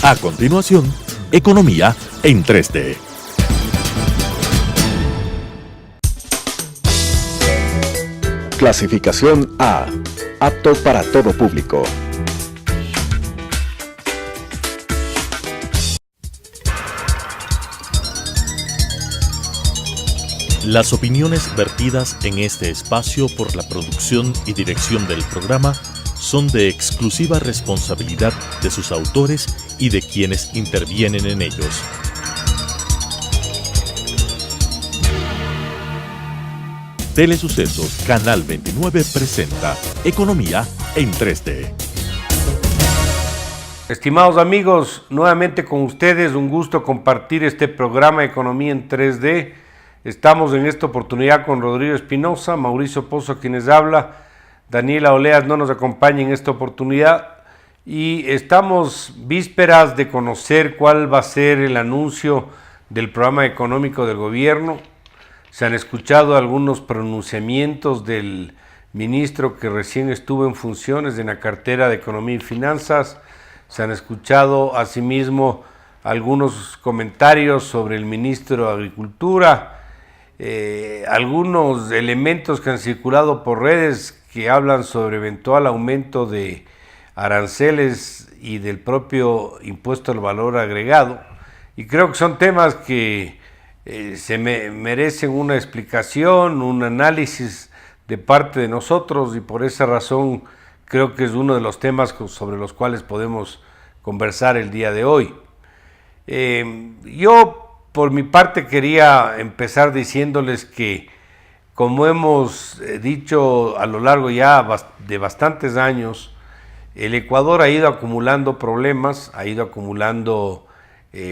A continuación, Economía en 3D. Clasificación A. Apto para todo público. Las opiniones vertidas en este espacio por la producción y dirección del programa son de exclusiva responsabilidad de sus autores y de quienes intervienen en ellos. Telesucesos Canal 29 presenta Economía en 3D. Estimados amigos, nuevamente con ustedes, un gusto compartir este programa Economía en 3D. Estamos en esta oportunidad con Rodrigo Espinosa, Mauricio Pozo quienes habla, Daniela Oleas no nos acompaña en esta oportunidad y estamos vísperas de conocer cuál va a ser el anuncio del programa económico del gobierno. Se han escuchado algunos pronunciamientos del ministro que recién estuvo en funciones en la cartera de Economía y Finanzas. Se han escuchado asimismo algunos comentarios sobre el ministro de Agricultura, algunos elementos que han circulado por redes que hablan sobre eventual aumento de aranceles y del propio impuesto al valor agregado. Y creo que son temas que merecen una explicación, un análisis de parte de nosotros y por esa razón creo que es uno de los temas sobre los cuales podemos conversar el día de hoy. Yo por mi parte quería empezar diciéndoles que, como hemos dicho a lo largo ya de bastantes años, el Ecuador ha ido acumulando problemas, ha ido acumulando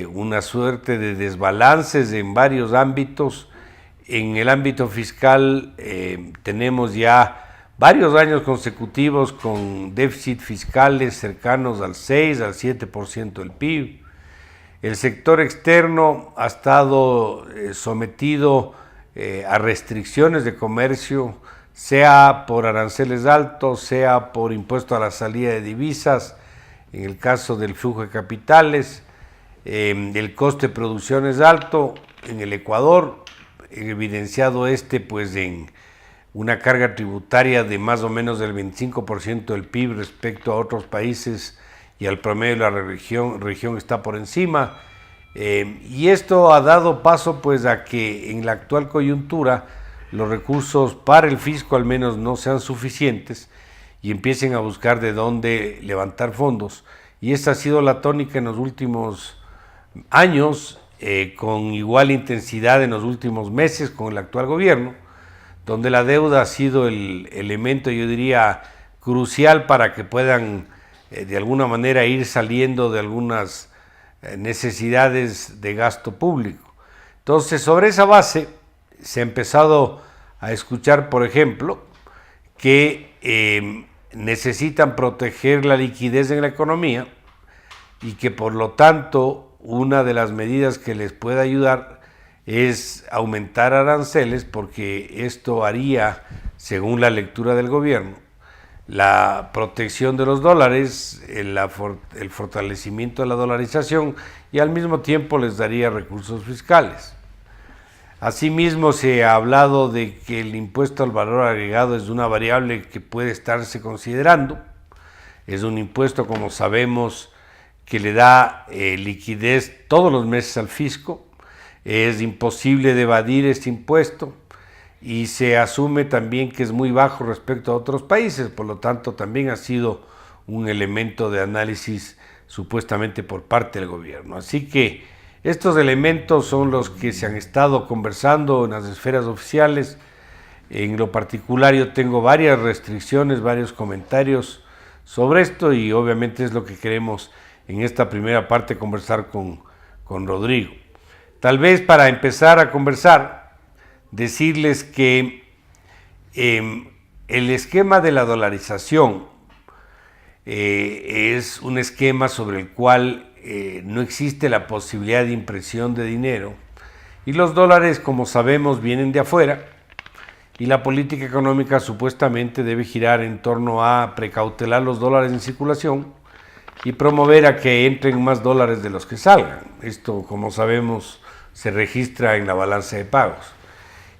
una suerte de desbalances en varios ámbitos. En el ámbito fiscal tenemos ya varios años consecutivos con déficit fiscales cercanos al 6, al 7% del PIB. El sector externo ha estado sometido a restricciones de comercio, sea por aranceles altos, sea por impuesto a la salida de divisas, en el caso del flujo de capitales. El coste de producción es alto en el Ecuador, evidenciado pues en una carga tributaria de más o menos del 25% del PIB respecto a otros países y al promedio de la región está por encima. Y esto ha dado paso pues a que en la actual coyuntura los recursos para el fisco al menos no sean suficientes y empiecen a buscar de dónde levantar fondos. Y esta ha sido la tónica en los últimos años, con igual intensidad en los últimos meses con el actual gobierno, donde la deuda ha sido el elemento, yo diría, crucial para que puedan de alguna manera ir saliendo de algunas necesidades de gasto público. Entonces, sobre esa base se ha empezado a escuchar, por ejemplo, que necesitan proteger la liquidez en la economía y que por lo tanto una de las medidas que les puede ayudar es aumentar aranceles, porque esto haría, según la lectura del gobierno, la protección de los dólares, el fortalecimiento de la dolarización y al mismo tiempo les daría recursos fiscales. Asimismo, se ha hablado de que el impuesto al valor agregado es una variable que puede estarse considerando. Es un impuesto, como sabemos, que le da liquidez todos los meses al fisco. Es imposible de evadir este impuesto. Y se asume también que es muy bajo respecto a otros países, por lo tanto también ha sido un elemento de análisis supuestamente por parte del gobierno. Así que estos elementos son los que se han estado conversando en las esferas oficiales. En lo particular yo tengo varias restricciones, varios comentarios sobre esto y obviamente es lo que queremos en esta primera parte conversar con Rodrigo. Tal vez para empezar a conversar, decirles que el esquema de la dolarización es un esquema sobre el cual no existe la posibilidad de impresión de dinero y los dólares, como sabemos, vienen de afuera y la política económica supuestamente debe girar en torno a precautelar los dólares en circulación y promover a que entren más dólares de los que salgan. Esto, como sabemos, se registra en la balanza de pagos.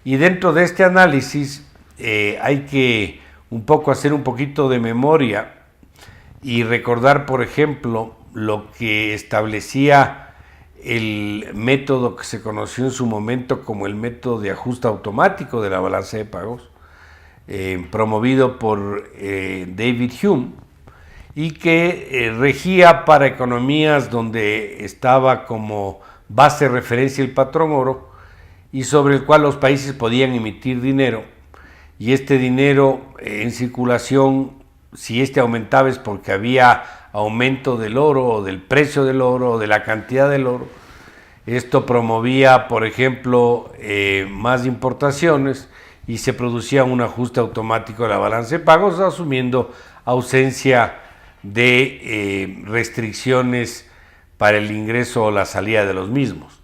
Y dentro de este análisis hay que un poco hacer un poquito de memoria y recordar, por ejemplo, lo que establecía el método que se conoció en su momento como el método de ajuste automático de la balanza de pagos, promovido por David Hume, y que regía para economías donde estaba como base de referencia el patrón oro y sobre el cual los países podían emitir dinero, y este dinero en circulación, si este aumentaba es porque había aumento del oro o del precio del oro o de la cantidad del oro. Esto promovía, por ejemplo, más importaciones y se producía un ajuste automático de la balanza de pagos, asumiendo ausencia de restricciones para el ingreso o la salida de los mismos.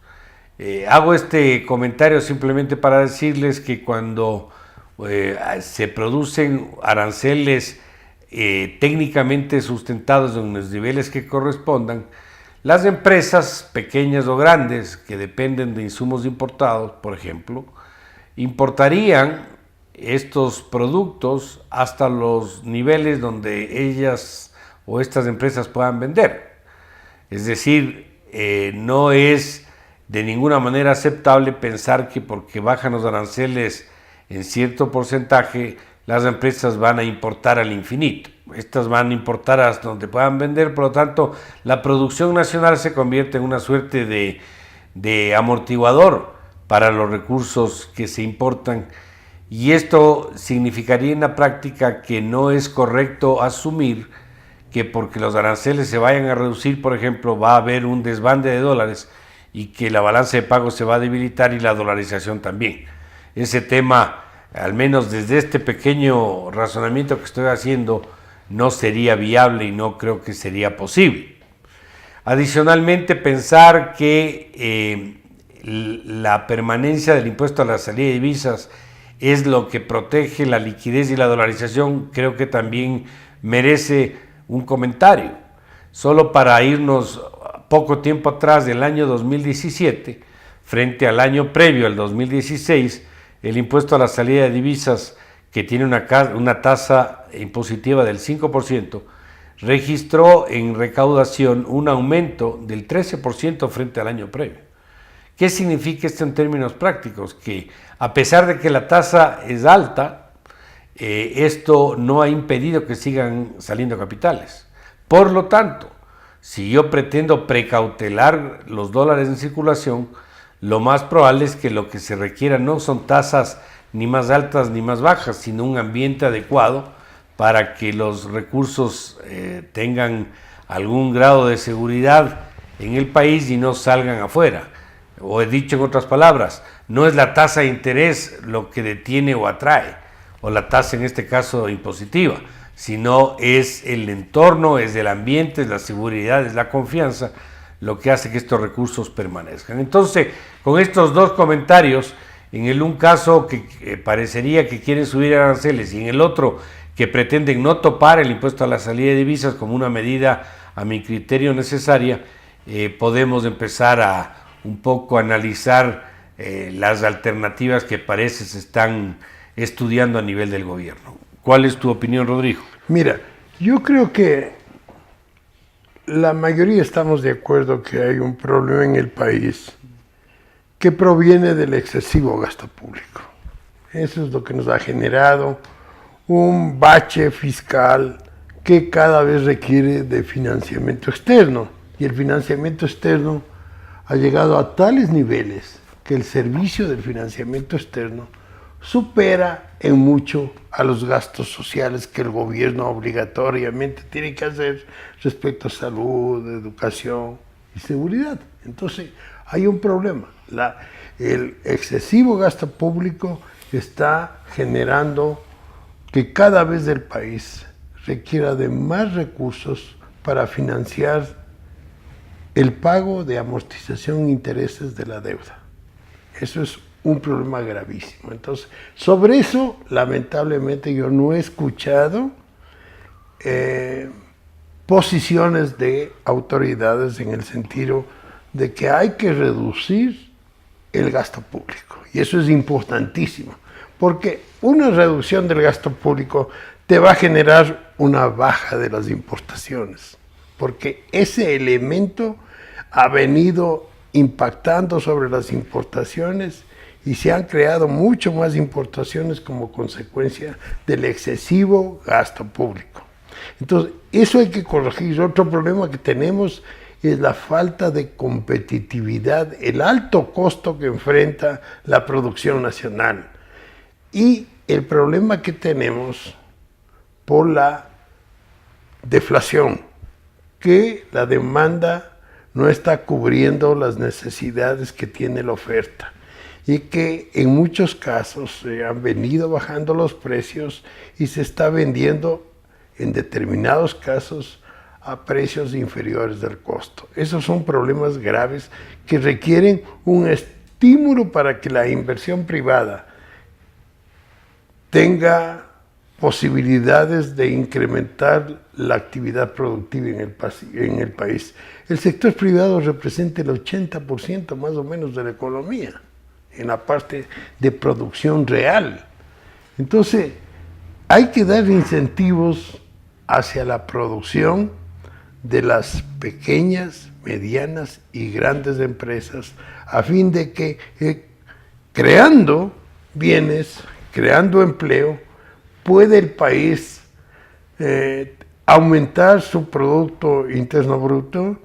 Hago este comentario simplemente para decirles que cuando se producen aranceles técnicamente sustentados en los niveles que correspondan, las empresas pequeñas o grandes que dependen de insumos importados, por ejemplo, importarían estos productos hasta los niveles donde ellas o estas empresas puedan vender. Es decir, no es de ninguna manera aceptable pensar que porque bajan los aranceles en cierto porcentaje, las empresas van a importar al infinito. Estas van a importar hasta donde puedan vender, por lo tanto, la producción nacional se convierte en una suerte de amortiguador para los recursos que se importan, y esto significaría en la práctica que no es correcto asumir que porque los aranceles se vayan a reducir, por ejemplo, va a haber un desbande de dólares y que la balanza de pagos se va a debilitar y la dolarización también. Ese tema, al menos desde este pequeño razonamiento que estoy haciendo, no sería viable y no creo que sería posible. Adicionalmente, pensar que la permanencia del impuesto a la salida de divisas es lo que protege la liquidez y la dolarización, creo que también merece un comentario. Solo para irnos poco tiempo atrás del año 2017, frente al año previo, al 2016, el impuesto a la salida de divisas, que tiene una tasa impositiva del 5%, registró en recaudación un aumento del 13% frente al año previo. ¿Qué significa esto en términos prácticos? Que a pesar de que la tasa es alta, esto no ha impedido que sigan saliendo capitales. Por lo tanto, si yo pretendo precautelar los dólares en circulación, lo más probable es que lo que se requiera no son tasas ni más altas ni más bajas, sino un ambiente adecuado para que los recursos tengan algún grado de seguridad en el país y no salgan afuera. O he dicho en otras palabras, no es la tasa de interés lo que detiene o atrae, o la tasa en este caso impositiva, sino es el entorno, es el ambiente, es la seguridad, es la confianza, lo que hace que estos recursos permanezcan. Entonces, con estos dos comentarios, en el un caso que parecería que quieren subir aranceles y en el otro que pretenden no topar el impuesto a la salida de divisas como una medida a mi criterio necesaria, podemos empezar a un poco analizar las alternativas que parece se están estudiando a nivel del gobierno. ¿Cuál es tu opinión, Rodrigo? Mira, yo creo que la mayoría estamos de acuerdo que hay un problema en el país que proviene del excesivo gasto público. Eso es lo que nos ha generado un bache fiscal que cada vez requiere de financiamiento externo. Y el financiamiento externo ha llegado a tales niveles que el servicio del financiamiento externo supera en mucho a los gastos sociales que el gobierno obligatoriamente tiene que hacer respecto a salud, educación y seguridad. Entonces, hay un problema. El excesivo gasto público está generando que cada vez el país requiera de más recursos para financiar el pago de amortización e intereses de la deuda. Eso es un problema gravísimo. Entonces, sobre eso, lamentablemente, yo no he escuchado posiciones de autoridades en el sentido de que hay que reducir el gasto público. Y eso es importantísimo, porque una reducción del gasto público te va a generar una baja de las importaciones, porque ese elemento ha venido impactando sobre las importaciones y se han creado mucho más importaciones como consecuencia del excesivo gasto público. Entonces, eso hay que corregir. Otro problema que tenemos es la falta de competitividad, el alto costo que enfrenta la producción nacional y el problema que tenemos por la deflación, que la demanda no está cubriendo las necesidades que tiene la oferta y que en muchos casos se han venido bajando los precios y se está vendiendo en determinados casos a precios inferiores del costo. Esos son problemas graves que requieren un estímulo para que la inversión privada tenga posibilidades de incrementar la actividad productiva en el país. El sector privado representa el 80% más o menos de la economía, en la parte de producción real. Entonces, hay que dar incentivos hacia la producción de las pequeñas, medianas y grandes empresas, a fin de que creando bienes, creando empleo, puede el país aumentar su Producto Interno Bruto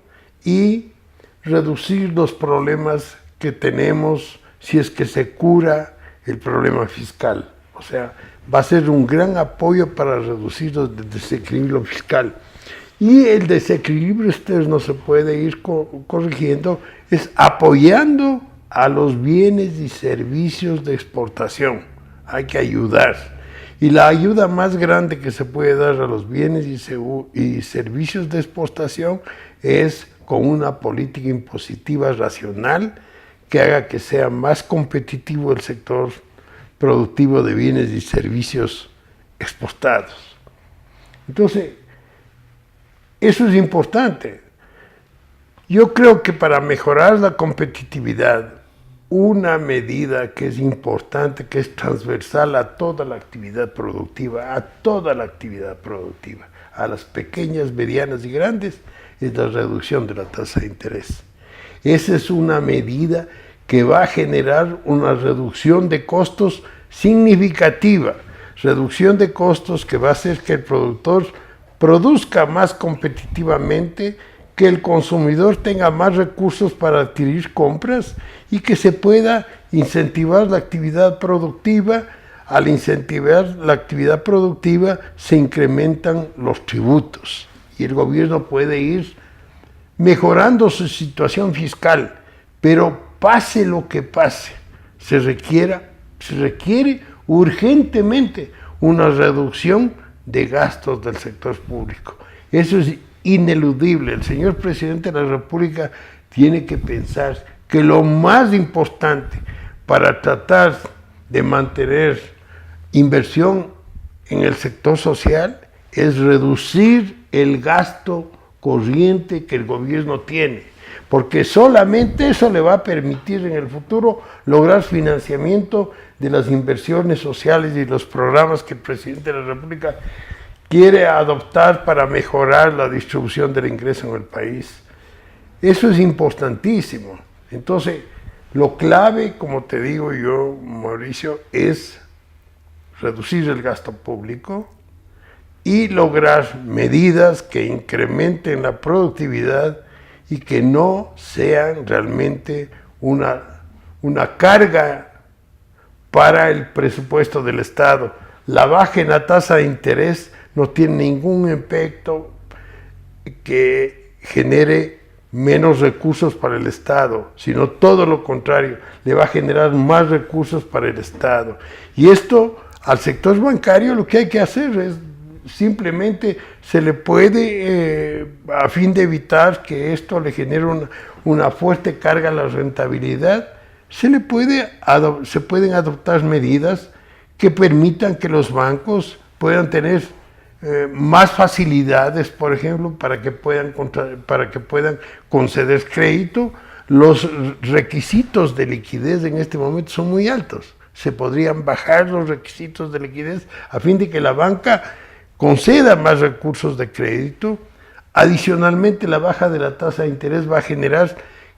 y reducir los problemas que tenemos si es que se cura el problema fiscal. O sea, va a ser un gran apoyo para reducir el desequilibrio fiscal. Y el desequilibrio externo se puede ir corrigiendo es apoyando a los bienes y servicios de exportación. Hay que ayudar. Y la ayuda más grande que se puede dar a los bienes y servicios de exportación es con una política impositiva racional que haga que sea más competitivo el sector productivo de bienes y servicios exportados. Entonces, eso es importante. Yo creo que para mejorar la competitividad, una medida que es importante, que es transversal a toda la actividad productiva, a las pequeñas, medianas y grandes, es la reducción de la tasa de interés. Esa es una medida que va a generar una reducción de costos significativa, reducción de costos que va a hacer que el productor produzca más competitivamente, que el consumidor tenga más recursos para adquirir compras y que se pueda incentivar la actividad productiva. Al incentivar la actividad productiva se incrementan los tributos y el gobierno puede ir mejorando su situación fiscal, pero pase lo que pase, se requiere urgentemente una reducción de gastos del sector público. Eso es ineludible. El señor presidente de la República tiene que pensar que lo más importante para tratar de mantener inversión en el sector social es reducir el gasto corriente que el gobierno tiene, porque solamente eso le va a permitir en el futuro lograr financiamiento de las inversiones sociales y los programas que el presidente de la República quiere adoptar para mejorar la distribución del ingreso en el país. Eso es importantísimo. Entonces, lo clave, como te digo yo, Mauricio, es reducir el gasto público y lograr medidas que incrementen la productividad y que no sean realmente una carga para el presupuesto del Estado. La baja en la tasa de interés no tiene ningún efecto que genere menos recursos para el Estado, sino todo lo contrario, le va a generar más recursos para el Estado. Y esto al sector bancario lo que hay que hacer es simplemente se le puede, a fin de evitar que esto le genere una fuerte carga a la rentabilidad, se pueden adoptar medidas que permitan que los bancos puedan tener más facilidades, por ejemplo, para que puedan conceder crédito. Los requisitos de liquidez en este momento son muy altos. Se podrían bajar los requisitos de liquidez a fin de que la banca conceda más recursos de crédito. Adicionalmente, la baja de la tasa de interés va a generar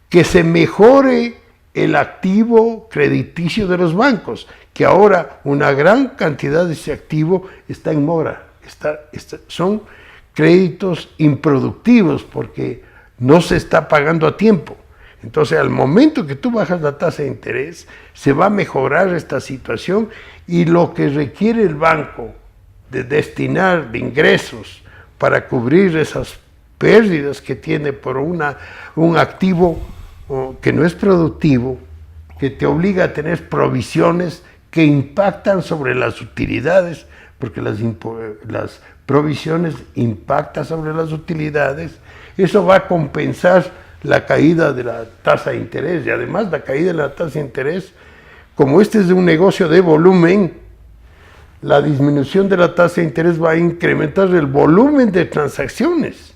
que se mejore el activo crediticio de los bancos, que ahora una gran cantidad de ese activo está en mora. Son créditos improductivos porque no se está pagando a tiempo. Entonces, al momento que tú bajas la tasa de interés, se va a mejorar esta situación y lo que requiere el banco de destinar de ingresos para cubrir esas pérdidas que tiene por un activo que no es productivo, que te obliga a tener provisiones que impactan sobre las utilidades, porque las provisiones impactan sobre las utilidades, eso va a compensar la caída de la tasa de interés. Y además la caída de la tasa de interés, como este es de un negocio de volumen, la disminución de la tasa de interés va a incrementar el volumen de transacciones.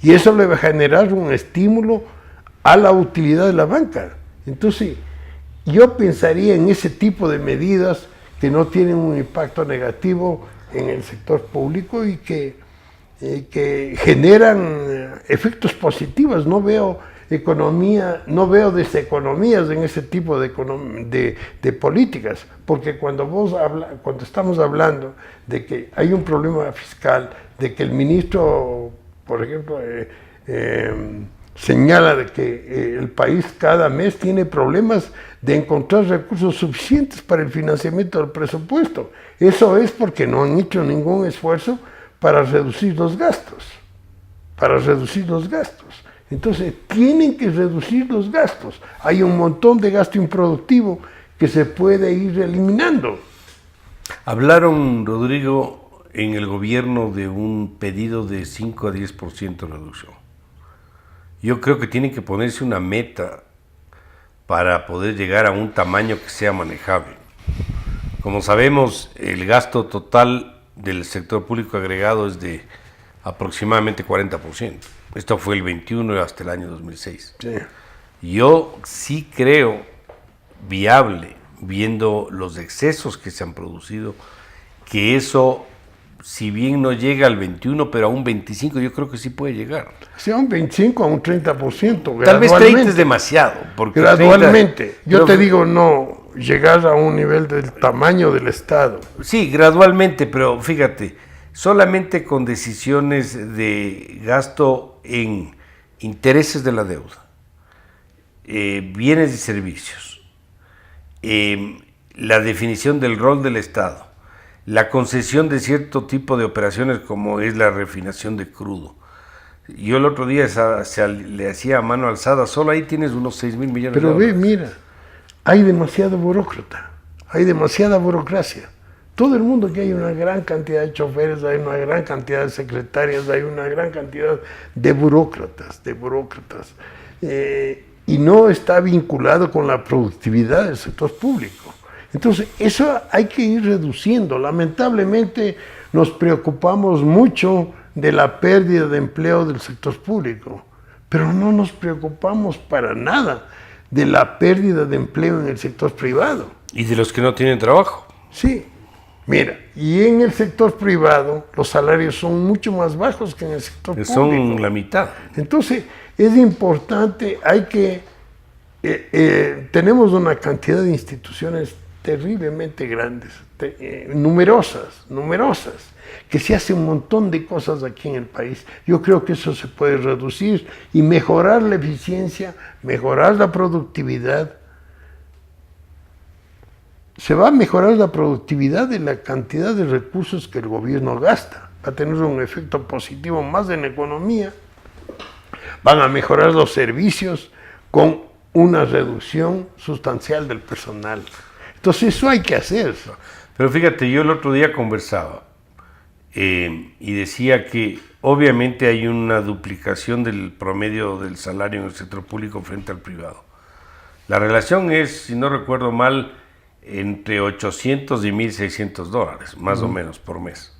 Y eso le va a generar un estímulo a la utilidad de la banca. Entonces, yo pensaría en ese tipo de medidas que no tienen un impacto negativo en el sector público y que generan efectos positivos. No veo deseconomías en ese tipo de políticas, porque cuando estamos hablando de que hay un problema fiscal, de que el ministro, por ejemplo, señala de que el país cada mes tiene problemas de encontrar recursos suficientes para el financiamiento del presupuesto. Eso es porque no han hecho ningún esfuerzo para reducir los gastos. Entonces, tienen que reducir los gastos. Hay un montón de gasto improductivo que se puede ir eliminando. Hablaron, Rodrigo, en el gobierno de un pedido de 5 a 10% de reducción. Yo creo que tienen que ponerse una meta para poder llegar a un tamaño que sea manejable. Como sabemos, el gasto total del sector público agregado es de aproximadamente 40%. Esto fue el 21 hasta el año 2006. Sí. Yo sí creo viable, viendo los excesos que se han producido, que eso, si bien no llega al 21, pero a un 25, yo creo que sí puede llegar. Sí, a un 25, a un 30%. Tal vez 30 es demasiado. Porque gradualmente. 30, yo te digo, no, llegar a un nivel del tamaño del Estado. Sí, gradualmente, pero fíjate, solamente con decisiones de gasto en intereses de la deuda, bienes y servicios, la definición del rol del Estado, la concesión de cierto tipo de operaciones como es la refinación de crudo. Yo el otro día le hacía a mano alzada, solo ahí tienes unos 6,000 millones de dólares. Pero mira, hay demasiado burócrata, hay demasiada burocracia. Todo el mundo que hay una gran cantidad de choferes, hay una gran cantidad de secretarias, hay una gran cantidad de burócratas. Y no está vinculado con la productividad del sector público. Entonces, eso hay que ir reduciendo. Lamentablemente, nos preocupamos mucho de la pérdida de empleo del sector público, pero no nos preocupamos para nada de la pérdida de empleo en el sector privado. Y de los que no tienen trabajo. Sí. Mira, y en el sector privado los salarios son mucho más bajos que en el sector público. Son la mitad. Entonces, es importante, tenemos una cantidad de instituciones terriblemente grandes, numerosas, que se hace un montón de cosas aquí en el país. Yo creo que eso se puede reducir y mejorar la eficiencia, mejorar la productividad. Se va a mejorar la productividad de la cantidad de recursos que el gobierno gasta. Va a tener un efecto positivo más en la economía. Van a mejorar los servicios con una reducción sustancial del personal. Entonces eso hay que hacer. Pero fíjate, yo el otro día conversaba y decía que obviamente hay una duplicación del promedio del salario en el sector público frente al privado. La relación es, si no recuerdo mal, entre 800 y 1.600 dólares, más o menos, por mes.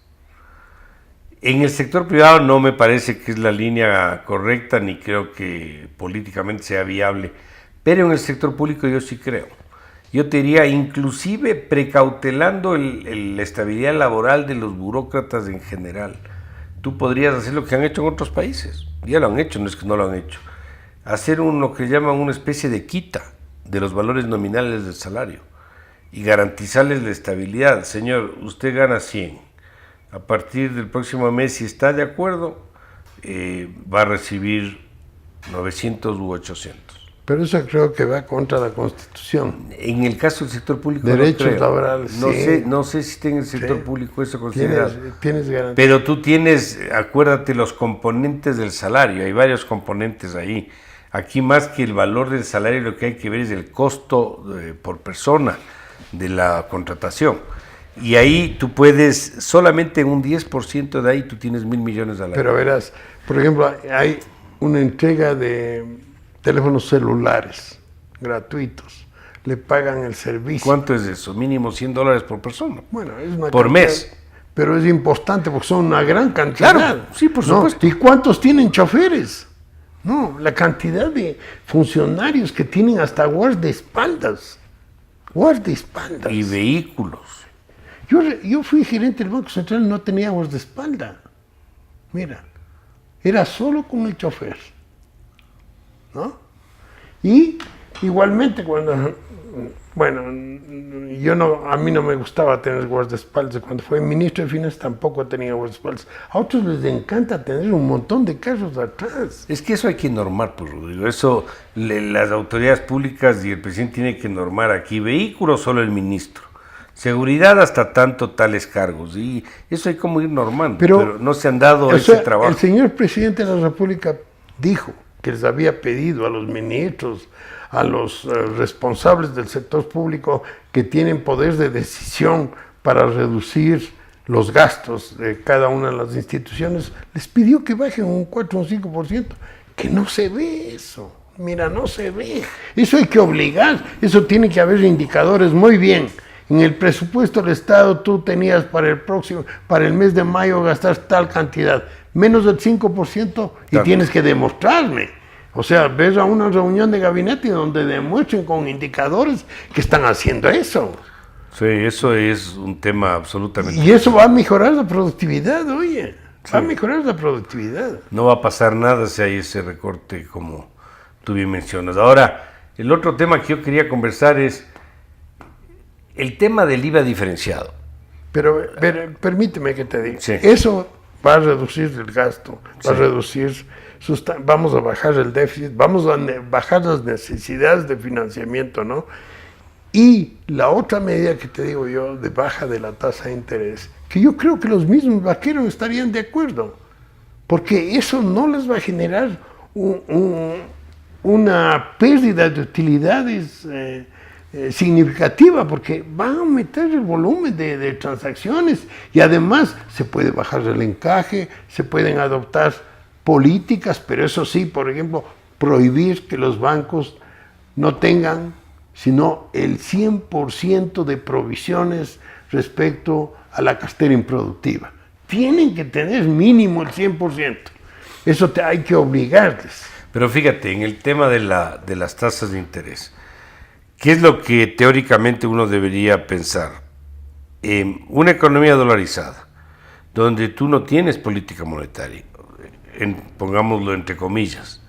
En el sector privado no me parece que es la línea correcta, ni creo que políticamente sea viable, pero en el sector público yo sí creo. Yo te diría, inclusive precautelando la estabilidad laboral de los burócratas en general, tú podrías hacer lo que han hecho en otros países, ya lo han hecho, no es que no lo han hecho, hacer lo que llaman una especie de quita de los valores nominales del salario y garantizarles la estabilidad. Señor, usted gana 100. A partir del próximo mes, si está de acuerdo, va a recibir 900 u 800. Pero eso creo que va contra la Constitución. En el caso del sector público, derechos laborales. No sé si está en el sector público eso considerado. Tienes garantía. Pero tú tienes, acuérdate, los componentes del salario. Hay varios componentes ahí. Aquí, más que el valor del salario, lo que hay que ver es el costo por persona de la contratación. Y ahí tú puedes, solamente en un 10% de ahí tú tienes 1.000 millones al año. Pero verás, por ejemplo, hay una entrega de teléfonos celulares gratuitos. Le pagan el servicio. ¿Cuánto es eso? Mínimo $100 por persona. Bueno, es una por cantidad, mes. Pero es importante porque son una gran cantidad. Claro, sí, por supuesto. ¿Y cuántos tienen choferes? No, la cantidad de funcionarios que tienen hasta guardaespaldas. Guardaespaldas. Y vehículos. Yo fui gerente del Banco Central y no tenía guardaespaldas. Mira, era solo con el chofer, ¿no? Y igualmente cuando, bueno, a mí no me gustaba tener guardaespaldas. Cuando fui ministro de Finanzas tampoco tenía guardaespaldas. A otros les encanta tener un montón de carros atrás. Es que eso hay que normar, pues, Rodrigo. Eso las autoridades públicas y el presidente tienen que normar aquí. Vehículos solo el ministro. Seguridad hasta tanto tales cargos, y eso hay como ir normando, pero no se han dado ese trabajo. El señor presidente de la República dijo que les había pedido a los ministros, a los responsables del sector público que tienen poder de decisión para reducir los gastos de cada una de las instituciones, les pidió que bajen un 4 o un 5%, que no se ve eso. Mira, no se ve. Eso hay que obligar, eso tiene que haber indicadores. Muy bien. En el presupuesto del Estado tú tenías para el mes de mayo gastar tal cantidad, menos del 5% y claro, tienes que demostrarme. O sea, ves a una reunión de gabinete donde demuestren con indicadores que están haciendo eso. Sí, eso es un tema absolutamente... Y eso va a mejorar la productividad, oye. Sí. Va a mejorar la productividad. No va a pasar nada si hay ese recorte como tú bien mencionas. Ahora, el otro tema que yo quería conversar es el tema del IVA diferenciado. Pero permíteme que te diga, sí, eso va a reducir el gasto, va a reducir, vamos a bajar el déficit, vamos a bajar las necesidades de financiamiento, ¿no? Y la otra medida que te digo yo, de baja de la tasa de interés, que yo creo que los mismos vaqueros estarían de acuerdo, porque eso no les va a generar una pérdida de utilidades significativa, porque va a aumentar el volumen de transacciones y además se puede bajar el encaje, se pueden adoptar políticas, pero eso sí, por ejemplo, prohibir que los bancos no tengan sino el 100% de provisiones respecto a la cartera improductiva. Tienen que tener mínimo el 100%. Eso hay que obligarles. Pero fíjate, en el tema de las tasas de interés, ¿qué es lo que teóricamente uno debería pensar? Una economía dolarizada, donde tú no tienes política monetaria, pongámoslo entre comillas,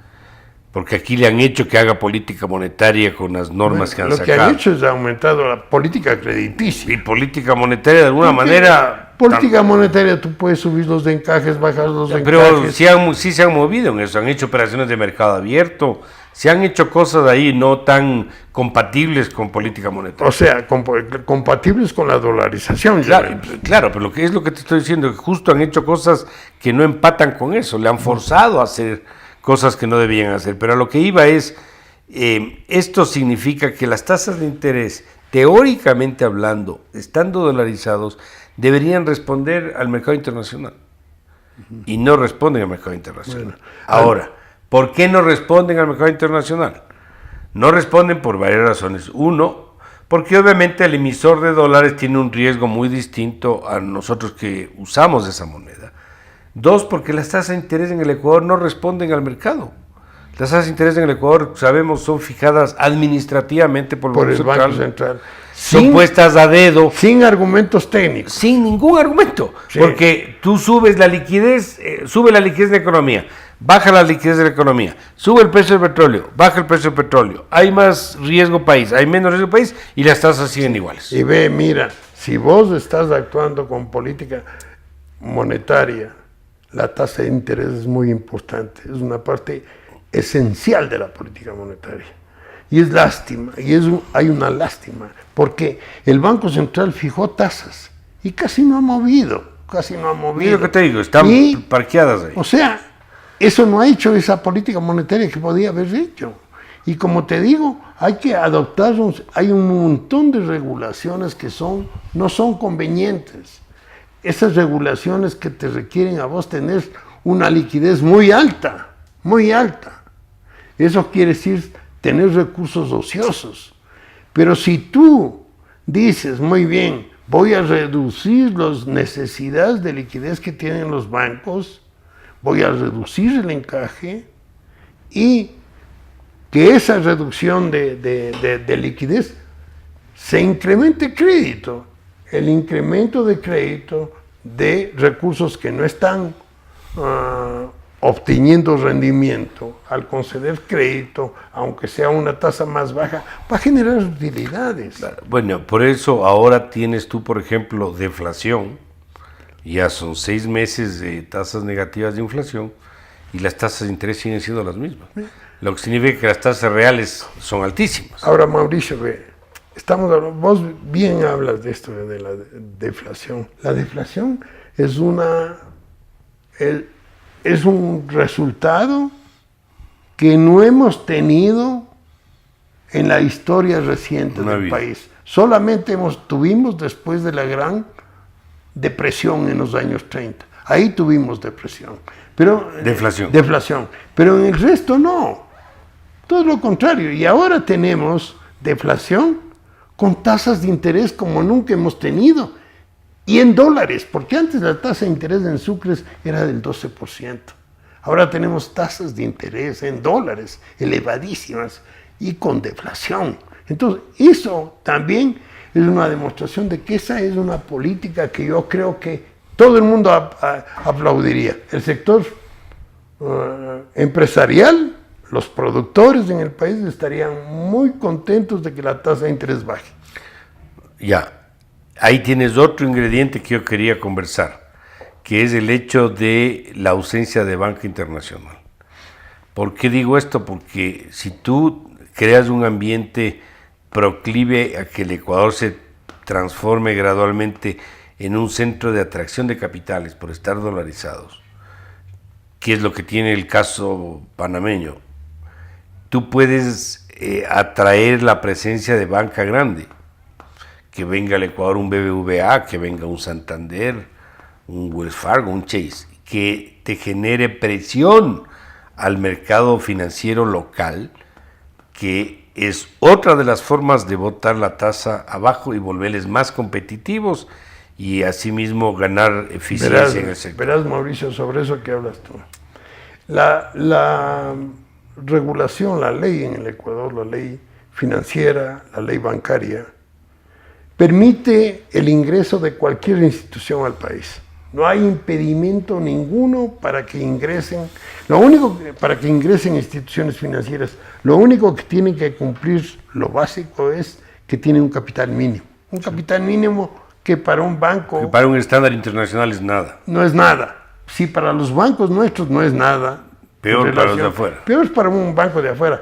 porque aquí le han hecho que haga política monetaria con las normas que han sacado. Lo que han hecho es aumentado la política crediticia. Y política monetaria de alguna manera... Política monetaria, tú puedes subir los de encajes, bajar los de pero encajes. Pero sí se han movido en eso, han hecho operaciones de mercado abierto, se han hecho cosas ahí no tan compatibles con política monetaria. O sea, compatibles con la dolarización. Claro, pero lo que te estoy diciendo, que justo han hecho cosas que no empatan con eso, le han forzado a hacer cosas que no debían hacer. Pero a lo que iba es, esto significa que las tasas de interés, teóricamente hablando, estando dolarizados, deberían responder al mercado internacional. Y no responden al mercado internacional. Bueno, ahora, ¿por qué no responden al mercado internacional? No responden por varias razones. Uno, porque obviamente el emisor de dólares tiene un riesgo muy distinto a nosotros que usamos esa moneda. 2, porque las tasas de interés en el Ecuador no responden al mercado. Las tasas de interés en el Ecuador, sabemos, son fijadas administrativamente por el Banco Central. Son puestas a dedo. Sin argumentos técnicos. Sin ningún argumento. Sí. Porque tú subes la liquidez, sube la liquidez de la economía, baja la liquidez de la economía, sube el precio del petróleo, baja el precio del petróleo, hay más riesgo país, hay menos riesgo país y las tasas siguen iguales. Y ve, mira, si vos estás actuando con política monetaria, la tasa de interés es muy importante, es una parte esencial de la política monetaria. Y es lástima, hay una lástima, porque el Banco Central fijó tasas y casi no ha movido. Mira lo que te digo, están parqueadas ahí. O sea, eso no ha hecho esa política monetaria que podía haber hecho. Y como te digo, hay que adoptar, hay un montón de regulaciones que no son convenientes. Esas regulaciones que te requieren a vos tener una liquidez muy alta, muy alta. Eso quiere decir tener recursos ociosos. Pero si tú dices, muy bien, voy a reducir las necesidades de liquidez que tienen los bancos, voy a reducir el encaje y que esa reducción de liquidez se incremente crédito. El incremento de crédito de recursos que no están obteniendo rendimiento al conceder crédito, aunque sea una tasa más baja, va a generar utilidades. Bueno, por eso ahora tienes tú, por ejemplo, deflación, ya son 6 meses de tasas negativas de inflación y las tasas de interés siguen siendo las mismas, lo que significa que las tasas reales son altísimas. Ahora, Mauricio, vos bien hablas de esto de la deflación. La deflación es un resultado que no hemos tenido en la historia reciente del país. Solamente tuvimos después de la gran depresión en los años 30. Ahí tuvimos deflación. Pero en el resto no. Todo lo contrario. Y ahora tenemos deflación con tasas de interés como nunca hemos tenido. Y en dólares, porque antes la tasa de interés en sucres era del 12%. Ahora tenemos tasas de interés en dólares elevadísimas y con deflación. Entonces, eso también es una demostración de que esa es una política que yo creo que todo el mundo aplaudiría. El sector empresarial, los productores en el país estarían muy contentos de que la tasa de interés baje. Ya. Ahí tienes otro ingrediente que yo quería conversar, que es el hecho de la ausencia de banca internacional. ¿Por qué digo esto? Porque si tú creas un ambiente proclive a que el Ecuador se transforme gradualmente en un centro de atracción de capitales por estar dolarizados, que es lo que tiene el caso panameño, tú puedes atraer la presencia de banca grande. Que venga al Ecuador un BBVA, que venga un Santander, un Wells Fargo, un Chase, que te genere presión al mercado financiero local, que es otra de las formas de botar la tasa abajo y volverles más competitivos y asimismo ganar eficiencia en el sector. Verás, Mauricio, sobre eso que hablas tú. La regulación, la ley en el Ecuador, la ley financiera, la ley bancaria, permite el ingreso de cualquier institución al país. No hay impedimento ninguno para que ingresen. Para que ingresen instituciones financieras, lo único que tienen que cumplir, lo básico es que tienen un capital mínimo. Un capital mínimo que para un banco... Que para un estándar internacional es nada. No es nada. Si para los bancos nuestros no es nada. Peor para los de afuera. Peor para un banco de afuera.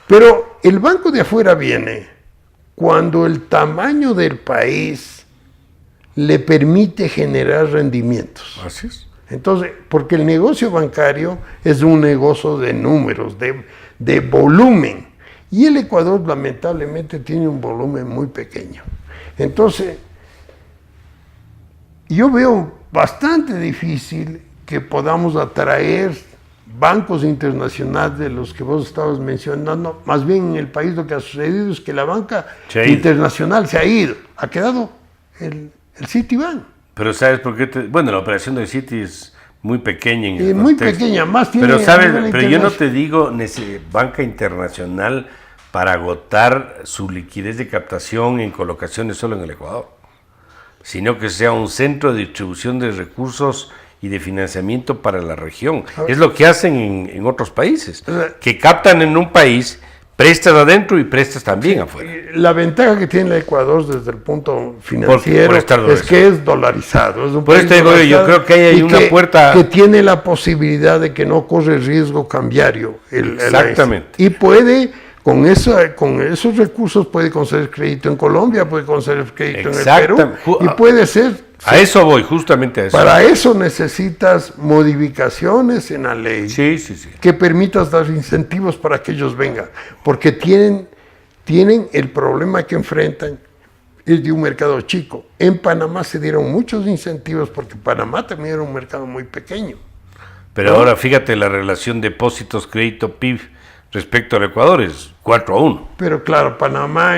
Pero el banco de afuera viene cuando el tamaño del país le permite generar rendimientos. Así es. Entonces, porque el negocio bancario es un negocio de números, de volumen. Y el Ecuador lamentablemente tiene un volumen muy pequeño. Entonces, yo veo bastante difícil que podamos atraer bancos internacionales de los que vos estabas mencionando, más bien en el país lo que ha sucedido es que la banca internacional se ha ido, ha quedado el Citibank. Pero ¿sabes por qué? Bueno, la operación del Citi es muy pequeña en el muy contexto. pequeña, más tiene. Pero sabes, pero yo no te digo banca internacional para agotar su liquidez de captación en colocaciones solo en el Ecuador, sino que sea un centro de distribución de recursos y de financiamiento para la región. Es lo que hacen en otros países, que captan en un país, prestas adentro y prestas también afuera. La ventaja que tiene el Ecuador desde el punto financiero es que es dolarizado. Es un por esto digo yo creo que hay una puerta... que tiene la posibilidad de que no corre riesgo cambiario. Exactamente. Y puede... Con esos recursos puede conceder crédito en Colombia, puede conceder crédito en el Perú, y puede ser... A eso voy, justamente a eso. Para eso necesitas modificaciones en la ley que permitas dar incentivos para que ellos vengan, porque tienen el problema que enfrentan es de un mercado chico. En Panamá se dieron muchos incentivos porque Panamá también era un mercado muy pequeño. Pero ahora fíjate la relación depósitos, crédito, PIB respecto al Ecuador es 4-1. Pero claro, Panamá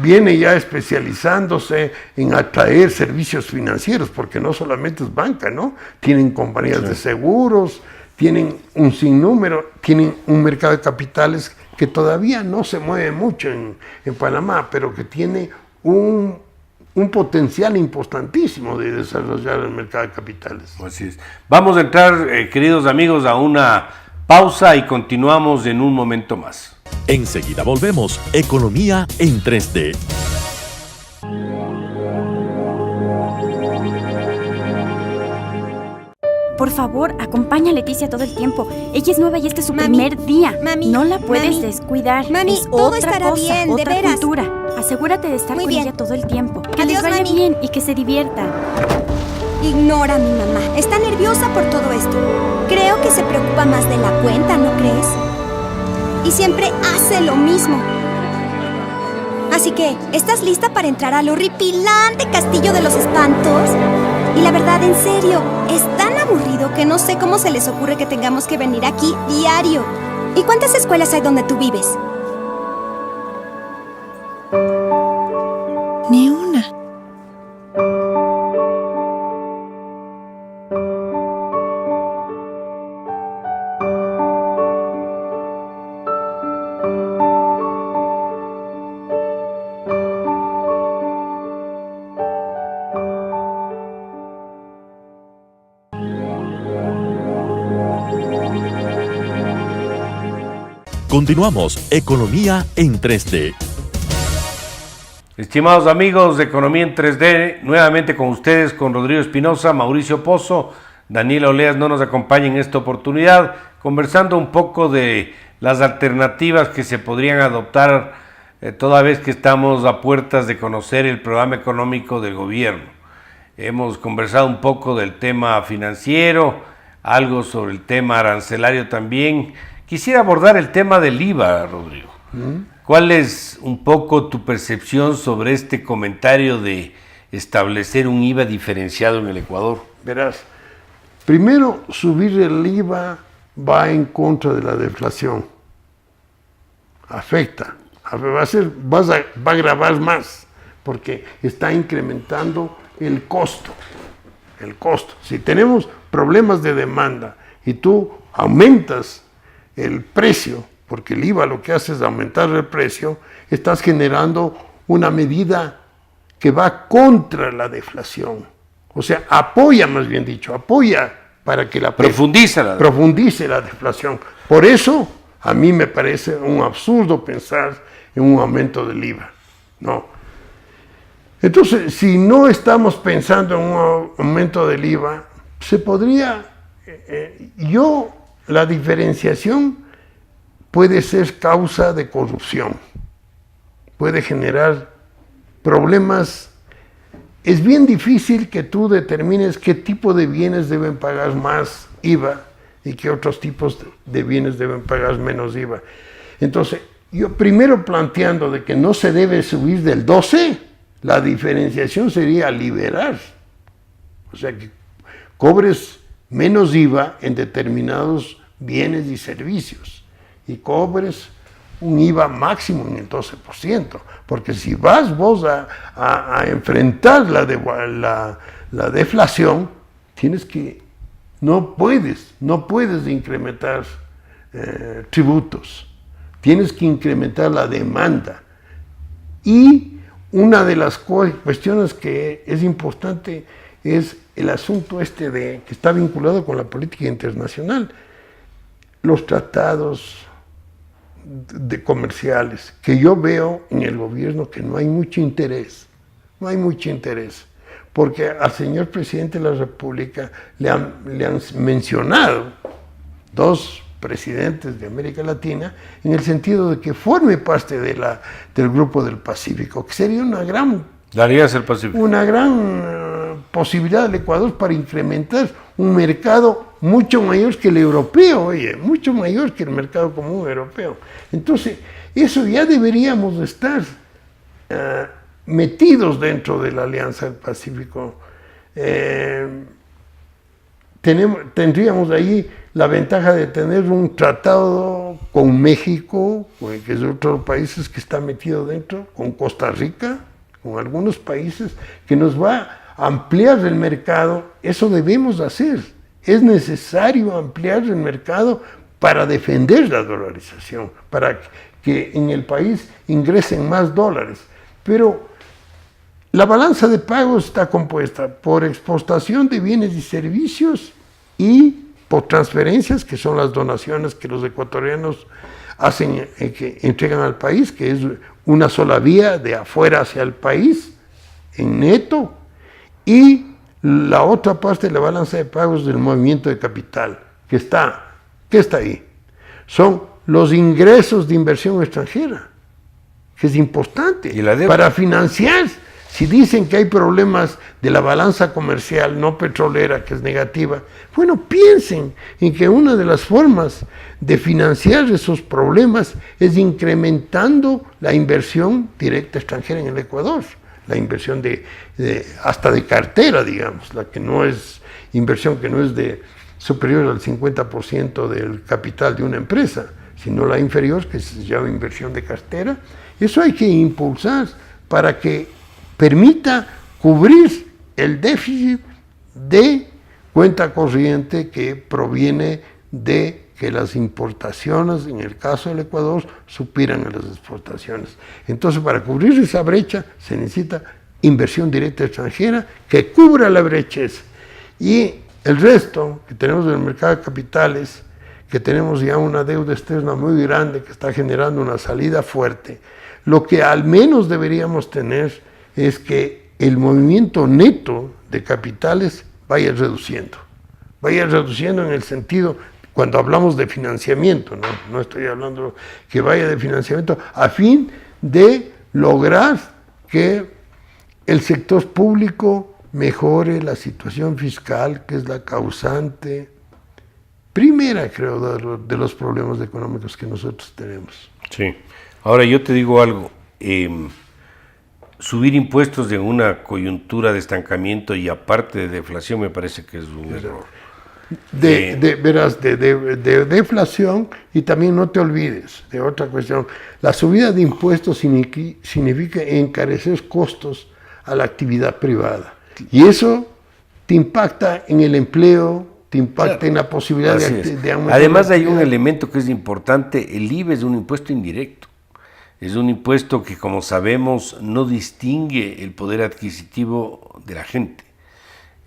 viene ya especializándose en atraer servicios financieros, porque no solamente es banca, ¿no? Tienen compañías de seguros, tienen un sinnúmero, tienen un mercado de capitales que todavía no se mueve mucho en Panamá, pero que tiene un potencial importantísimo de desarrollar el mercado de capitales. Así es. Vamos a entrar, queridos amigos, a una pausa y continuamos en un momento más. Enseguida volvemos. Economía en 3D. Por favor, acompaña a Leticia todo el tiempo. Ella es nueva y este es su primer día. Mami, no la puedes descuidar. Mami, es todo otra estará cosa, bien, de otra veras. cultura. Asegúrate de estar Muy con bien. ella todo el tiempo. Que Adiós, les vaya mami. bien y que se diviertan. Ignora a mi mamá. Está nerviosa por todo esto. Creo que se preocupa más de la cuenta, ¿no crees? Y siempre hace lo mismo. Así que, ¿estás lista para entrar al horripilante castillo de los espantos? Y la verdad, en serio, es tan aburrido que no sé cómo se les ocurre que tengamos que venir aquí diario. ¿Y cuántas escuelas hay donde tú vives? Ni una. Continuamos. Economía en 3D. Estimados amigos de Economía en 3D, nuevamente con ustedes, con Rodrigo Espinosa, Mauricio Pozo, Daniela Oleas no nos acompaña en esta oportunidad, conversando un poco de las alternativas que se podrían adoptar toda vez que estamos a puertas de conocer el programa económico del gobierno. Hemos conversado un poco del tema financiero, algo sobre el tema arancelario también. Quisiera abordar el tema del IVA, Rodrigo. ¿Cuál es un poco tu percepción sobre este comentario de establecer un IVA diferenciado en el Ecuador? Verás, primero, subir el IVA va en contra de la deflación. Afecta. Va a agravar más, porque está incrementando el costo. El costo. Si tenemos problemas de demanda y tú aumentas el precio, porque el IVA lo que hace es aumentar el precio, estás generando una medida que va contra la deflación. O sea, apoya para que profundice la deflación. Por eso, a mí me parece un absurdo pensar en un aumento del IVA. No. Entonces, si no estamos pensando en un aumento del IVA, se podría... la diferenciación puede ser causa de corrupción, puede generar problemas. Es bien difícil que tú determines qué tipo de bienes deben pagar más IVA y qué otros tipos de bienes deben pagar menos IVA. Entonces, yo primero planteando de que no se debe subir del 12, la diferenciación sería liberar. O sea, que cobres menos IVA en determinados bienes y servicios y cobres un IVA máximo en el 12%, porque si vas vos a enfrentar la deflación, no puedes incrementar tributos, tienes que incrementar la demanda. Y una de las cuestiones que es importante es el asunto que está vinculado con la política internacional, los tratados comerciales, que yo veo en el gobierno que no hay mucho interés, porque al señor presidente de la República le han mencionado 2 presidentes de América Latina en el sentido de que forme parte del Grupo del Pacífico, que sería una gran posibilidad del Ecuador para incrementar un mercado mucho mayor que el europeo, mucho mayor que el mercado común europeo. Entonces, eso ya deberíamos estar metidos dentro de la Alianza del Pacífico. Tendríamos ahí la ventaja de tener un tratado con México, que es otro de los países que está metido dentro, con Costa Rica, con algunos países, que nos va a ampliar el mercado. Eso debemos hacer. Es necesario ampliar el mercado para defender la dolarización, para que en el país ingresen más dólares. Pero la balanza de pagos está compuesta por exportación de bienes y servicios y por transferencias, que son las donaciones que los ecuatorianos hacen, que entregan al país, que es una sola vía de afuera hacia el país, en neto, y la otra parte de la balanza de pagos del movimiento de capital, ¿qué está ahí? Son los ingresos de inversión extranjera, que es importante para financiar. Si dicen que hay problemas de la balanza comercial no petrolera, que es negativa, bueno, piensen en que una de las formas de financiar esos problemas es incrementando la inversión directa extranjera en el Ecuador, la inversión hasta de cartera, digamos, la que no es inversión que no es superior al 50% del capital de una empresa, sino la inferior, que se llama inversión de cartera. Eso hay que impulsar para que permita cubrir el déficit de cuenta corriente que proviene de que las importaciones, en el caso del Ecuador, superan a las exportaciones. Entonces, para cubrir esa brecha se necesita inversión directa extranjera que cubra la brecha esa. Y el resto que tenemos del mercado de capitales, que tenemos ya una deuda externa muy grande que está generando una salida fuerte, lo que al menos deberíamos tener es que el movimiento neto de capitales vaya reduciendo en el sentido, cuando hablamos de financiamiento, no estoy hablando que vaya de financiamiento, a fin de lograr que el sector público mejore la situación fiscal, que es la causante primera, creo, de los problemas económicos que nosotros tenemos. Sí. Ahora yo te digo algo. Subir impuestos en una coyuntura de estancamiento y aparte de deflación me parece que es un error. Verás, de deflación, y también no te olvides de otra cuestión. La subida de impuestos significa encarecer costos a la actividad privada. Y eso te impacta en el empleo, te impacta en la posibilidad de aumentar. Además hay un elemento que es importante, el IVA es un impuesto indirecto. Es un impuesto que, como sabemos, no distingue el poder adquisitivo de la gente.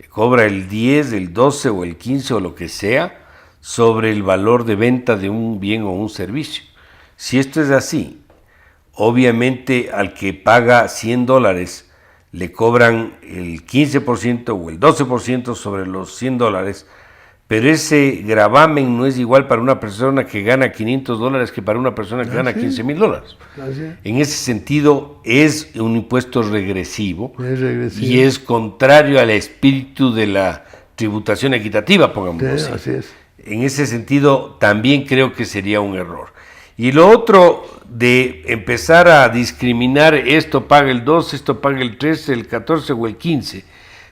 Cobra el 10, el 12 o el 15 o lo que sea sobre el valor de venta de un bien o un servicio. Si esto es así, obviamente al que paga $100 le cobran el 15% o el 12% sobre los $100, pero ese gravamen no es igual para una persona que gana $500 que para una persona que gana $15,000. En ese sentido es un impuesto regresivo, y es contrario al espíritu de la tributación equitativa, pongámoslo así. En ese sentido también creo que sería un error. Y lo otro de empezar a discriminar, esto paga el 12, esto paga el 13, el 14 o el 15,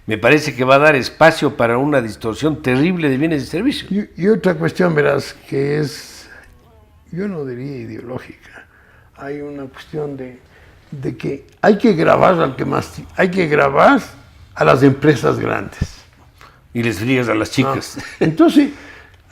me parece que va a dar espacio para una distorsión terrible de bienes y servicios. Y otra cuestión, verás, que es, yo no diría ideológica, hay una cuestión de que hay que grabar hay que grabar a las empresas grandes. Y les frías a las chicas. Entonces,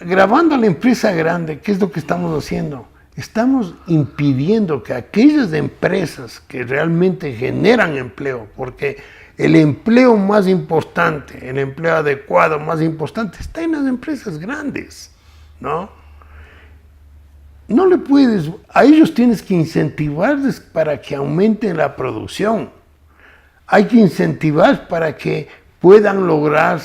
grabando a la empresa grande, ¿qué es lo que estamos haciendo? Estamos impidiendo que aquellas empresas que realmente generan empleo, porque el empleo más importante, el empleo adecuado más importante, está en las empresas grandes, ¿no? No le puedes, a ellos tienes que incentivarles para que aumenten la producción. Hay que incentivar para que puedan lograr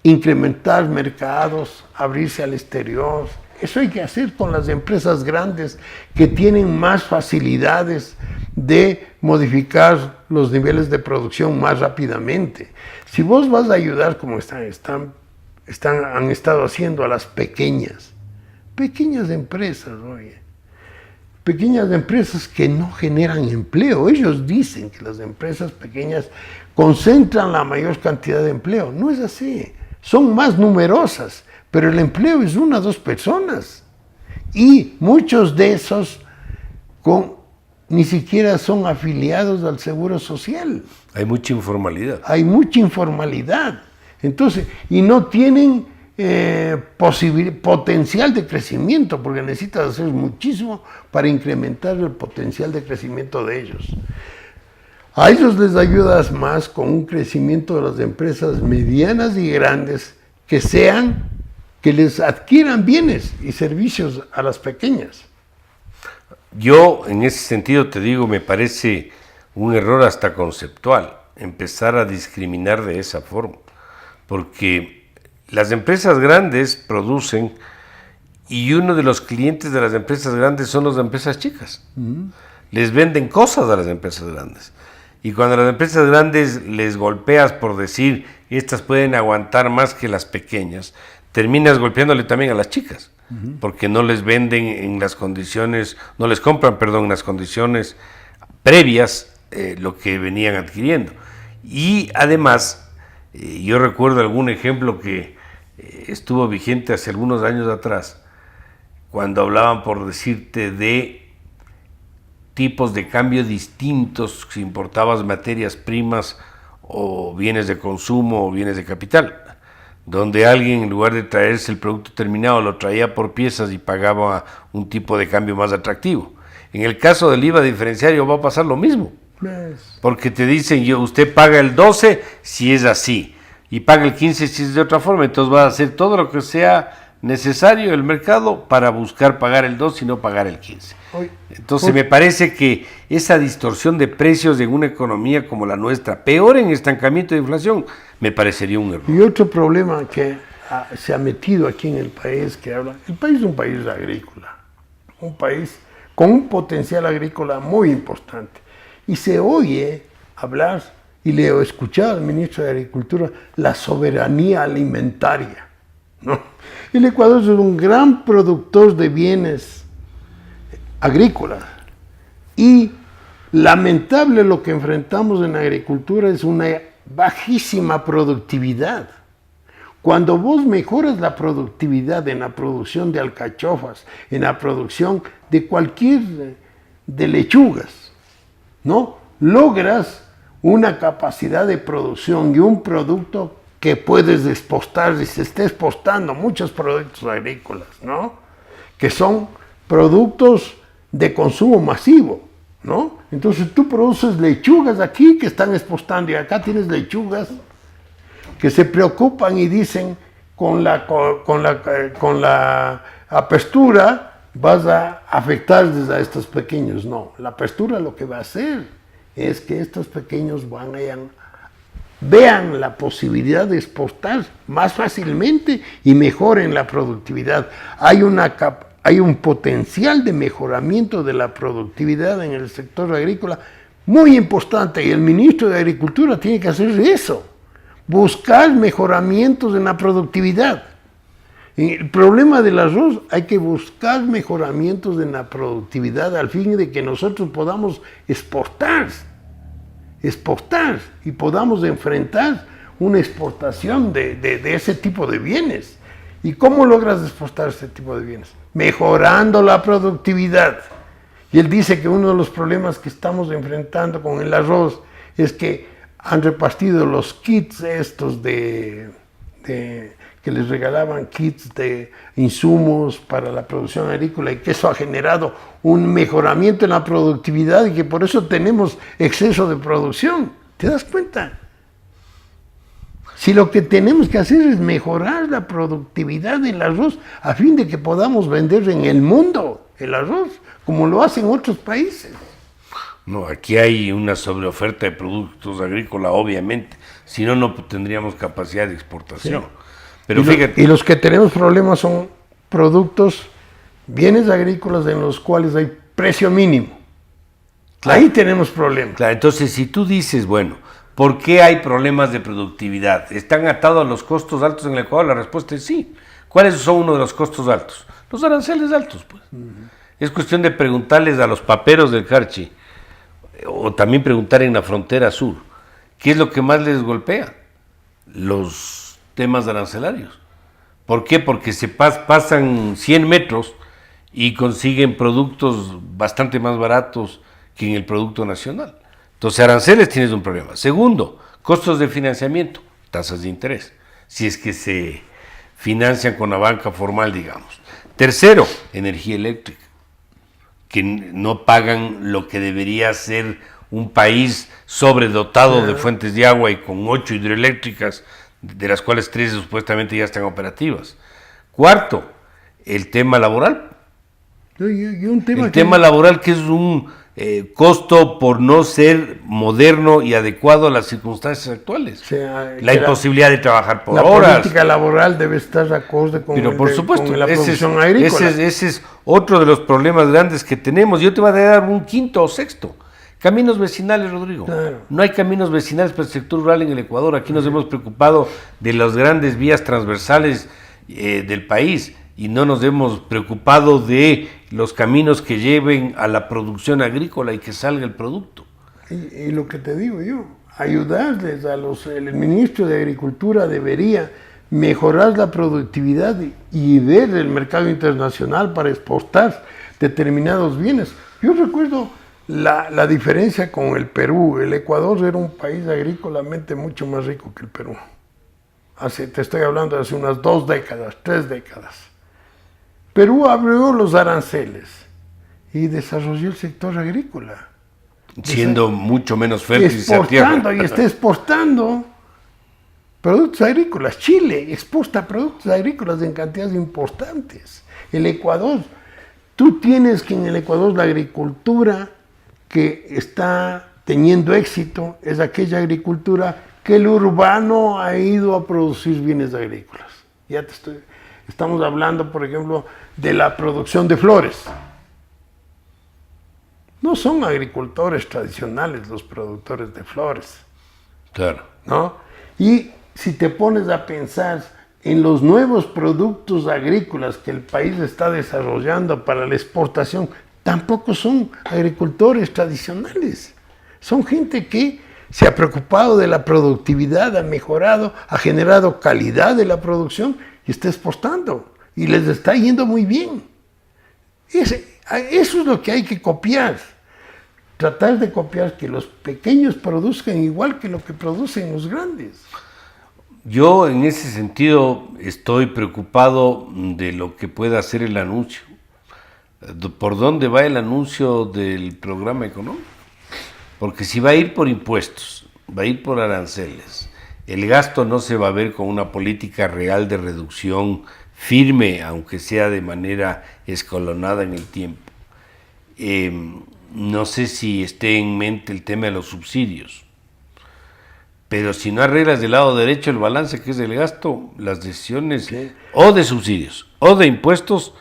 incrementar mercados, abrirse al exterior. Eso hay que hacer con las empresas grandes que tienen más facilidades de modificar los niveles de producción más rápidamente. Si vos vas a ayudar, como han estado haciendo, a las pequeñas empresas, oye, pequeñas empresas que no generan empleo. Ellos dicen que las empresas pequeñas concentran la mayor cantidad de empleo. No es así. Son más numerosas, pero el empleo es 1 o 2 personas. Y muchos de esos ni siquiera son afiliados al Seguro Social. Hay mucha informalidad. Hay mucha informalidad. Entonces, y no tienen potencial de crecimiento, porque necesitas hacer muchísimo para incrementar el potencial de crecimiento de ellos. A ellos les ayudas más con un crecimiento de las empresas medianas y grandes que les adquieran bienes y servicios a las pequeñas. Yo, en ese sentido, te digo, me parece un error hasta conceptual empezar a discriminar de esa forma, porque las empresas grandes producen y uno de los clientes de las empresas grandes son las empresas chicas. Les venden cosas a las empresas grandes. Y cuando a las empresas grandes les golpeas por decir estas pueden aguantar más que las pequeñas, terminas golpeándole también a las chicas, porque no les venden en las condiciones, no les compran, perdón, en las condiciones previas lo que venían adquiriendo. Y además, yo recuerdo algún ejemplo que estuvo vigente hace algunos años atrás, cuando hablaban, por decirte, de tipos de cambio distintos si importabas materias primas o bienes de consumo o bienes de capital, donde alguien en lugar de traerse el producto terminado lo traía por piezas y pagaba un tipo de cambio más atractivo. En el caso del IVA diferenciario va a pasar lo mismo, porque te dicen, usted paga el 12 si es así y paga el 15 si es de otra forma, entonces va a hacer todo lo que sea necesario el mercado para buscar pagar el 2 y no pagar el 15. Entonces me parece que esa distorsión de precios en una economía como la nuestra, peor en estancamiento de inflación, me parecería un error. Y otro problema que se ha metido aquí en el país, el país es un país agrícola, un país con un potencial agrícola muy importante. Y se oye hablar, y le he escuchado al ministro de Agricultura, la soberanía alimentaria, ¿no? El Ecuador es un gran productor de bienes agrícolas y lamentable lo que enfrentamos en la agricultura es una bajísima productividad. Cuando vos mejoras la productividad en la producción de alcachofas, en la producción de lechugas, ¿no? Logras una capacidad de producción y un producto que puedes exportar, y se está exportando muchos productos agrícolas, ¿no? Que son productos de consumo masivo, ¿no? Entonces tú produces lechugas aquí que están exportando y acá tienes lechugas que se preocupan y dicen con la apertura vas a afectar a estos pequeños. No, la apertura lo que va a hacer es que estos pequeños vean la posibilidad de exportar más fácilmente y mejoren la productividad. Hay un potencial de mejoramiento de la productividad en el sector agrícola muy importante y el ministro de Agricultura tiene que hacer eso, buscar mejoramientos en la productividad. En el problema del arroz hay que buscar mejoramientos en la productividad al fin de que nosotros podamos exportar. exportar y podamos enfrentar una exportación de ese tipo de bienes. ¿Y cómo logras exportar ese tipo de bienes? Mejorando la productividad. Y él dice que uno de los problemas que estamos enfrentando con el arroz es que han repartido los kits estos que les regalaban kits de insumos para la producción agrícola y que eso ha generado un mejoramiento en la productividad y que por eso tenemos exceso de producción. ¿Te das cuenta? Si lo que tenemos que hacer es mejorar la productividad del arroz a fin de que podamos vender en el mundo el arroz, como lo hacen otros países. No, aquí hay una sobreoferta de productos agrícolas, obviamente. Si no, no tendríamos capacidad de exportación. Sí. Pero fíjate. Y los que tenemos problemas son productos, bienes agrícolas en los cuales hay precio mínimo. Claro. Ahí tenemos problemas. Claro, entonces si tú dices, bueno, ¿por qué hay problemas de productividad? ¿Están atados a los costos altos en el Ecuador? La respuesta es sí. ¿Cuáles son uno de los costos altos? Los aranceles altos, pues. Es cuestión de preguntarles a los paperos del Carchi, o también preguntar en la frontera sur, ¿qué es lo que más les golpea? Los temas arancelarios. ¿Por qué? Porque se pasan 100 metros y consiguen productos bastante más baratos que en el producto nacional. Entonces, aranceles tienes un problema. Segundo, costos de financiamiento, tasas de interés, si es que se financian con la banca formal, digamos. Tercero, energía eléctrica, que no pagan lo que debería ser un país sobredotado de fuentes de agua y con 8 hidroeléctricas, de las cuales 3 supuestamente ya están operativas. Cuarto, el tema laboral. El tema laboral que es un costo por no ser moderno y adecuado a las circunstancias actuales. O sea, la imposibilidad de trabajar por horas. La política laboral debe estar acorde con, con la producción agrícola. Ese es otro de los problemas grandes que tenemos. Yo te voy a dar un quinto o sexto. Caminos vecinales, Rodrigo. Claro. No hay caminos vecinales para el sector rural en el Ecuador. Aquí nos hemos preocupado de las grandes vías transversales del país y no nos hemos preocupado de los caminos que lleven a la producción agrícola y que salga el producto. Y lo que te digo yo, ayudarles a el ministro de Agricultura debería mejorar la productividad y ver el mercado internacional para exportar determinados bienes. Yo recuerdo la diferencia con el Perú. El Ecuador era un país agrícolamente mucho más rico que el Perú. Te estoy hablando de hace unas 2 décadas, 3 décadas. Perú abrió los aranceles y desarrolló el sector agrícola. Siendo mucho menos fértil. Exportando y está exportando productos agrícolas. Chile exporta productos agrícolas en cantidades importantes. El Ecuador, tú tienes que en el Ecuador la agricultura que está teniendo éxito es aquella agricultura que el urbano ha ido a producir bienes agrícolas. Estamos hablando, por ejemplo, de la producción de flores. No son agricultores tradicionales los productores de flores. Claro. ¿No? Y si te pones a pensar en los nuevos productos agrícolas que el país está desarrollando para la exportación, tampoco son agricultores tradicionales. Son gente que se ha preocupado de la productividad, ha mejorado, ha generado calidad de la producción y está exportando. Y les está yendo muy bien. Eso es lo que hay que copiar. Tratar de copiar que los pequeños produzcan igual que lo que producen los grandes. Yo en ese sentido estoy preocupado de lo que pueda hacer el anuncio. ¿Por dónde va el anuncio del programa económico? Porque si va a ir por impuestos, va a ir por aranceles, el gasto no se va a ver con una política real de reducción firme, aunque sea de manera escalonada en el tiempo. No sé si esté en mente el tema de los subsidios, pero si no arreglas del lado derecho el balance que es del gasto, las decisiones o de subsidios o de impuestos,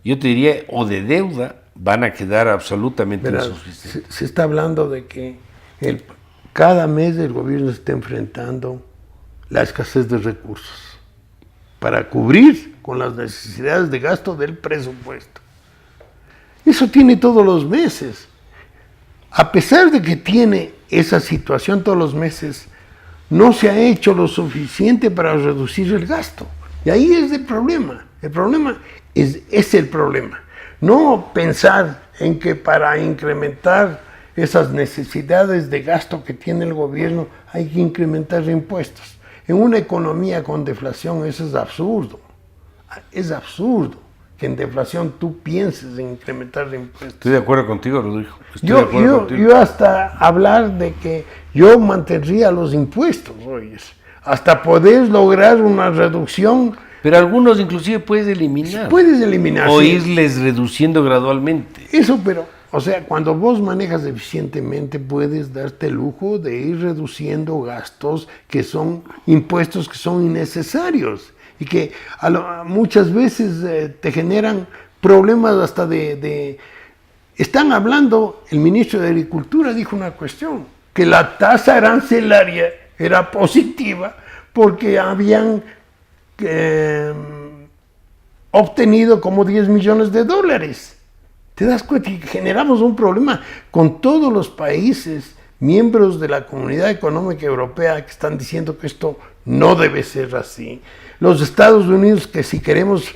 yo te diría, o de deuda, van a quedar absolutamente insuficientes. Se está hablando de que cada mes el gobierno está enfrentando la escasez de recursos para cubrir con las necesidades de gasto del presupuesto. Eso tiene todos los meses. a pesar de que tiene esa situación todos los meses, no se ha hecho lo suficiente para reducir el gasto. Y ahí es el problema. El problema es el problema. No pensar en que para incrementar esas necesidades de gasto que tiene el gobierno hay que incrementar impuestos. En una economía con deflación eso es absurdo. Es absurdo que en deflación tú pienses en incrementar impuestos. Estoy de acuerdo contigo, Rodrigo. Yo hasta hablar de que yo mantendría los impuestos, oyes, hasta poder lograr una reducción. Pero algunos inclusive puedes eliminar. Puedes eliminar. O sí. irles reduciendo gradualmente. Eso, pero, o sea, cuando vos manejas eficientemente puedes darte el lujo de ir reduciendo gastos que son impuestos que son innecesarios y que muchas veces te generan problemas hasta de... Están hablando, el ministro de Agricultura dijo una cuestión, que la tasa arancelaria era positiva porque habían obtenido como 10 millones de dólares. ¿Te das cuenta que generamos un problema con todos los países miembros de la Comunidad Económica Europea que están diciendo que esto no debe ser así? Los Estados Unidos, que si queremos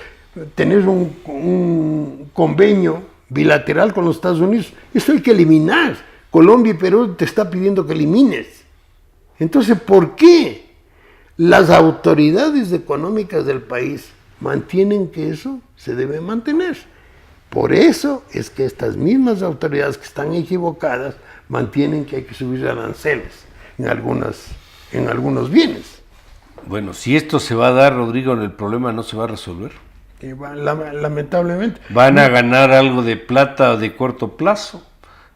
tener un convenio bilateral con los Estados Unidos, eso hay que eliminar. Colombia y Perú te está pidiendo que elimines. Entonces, ¿por qué las autoridades económicas del país mantienen que eso se debe mantener? Por eso es que estas mismas autoridades que están equivocadas mantienen que hay que subir aranceles en algunos bienes. Bueno, si esto se va a dar, Rodrigo, el problema no se va a resolver. Lamentablemente. Van a ganar algo de plata de corto plazo.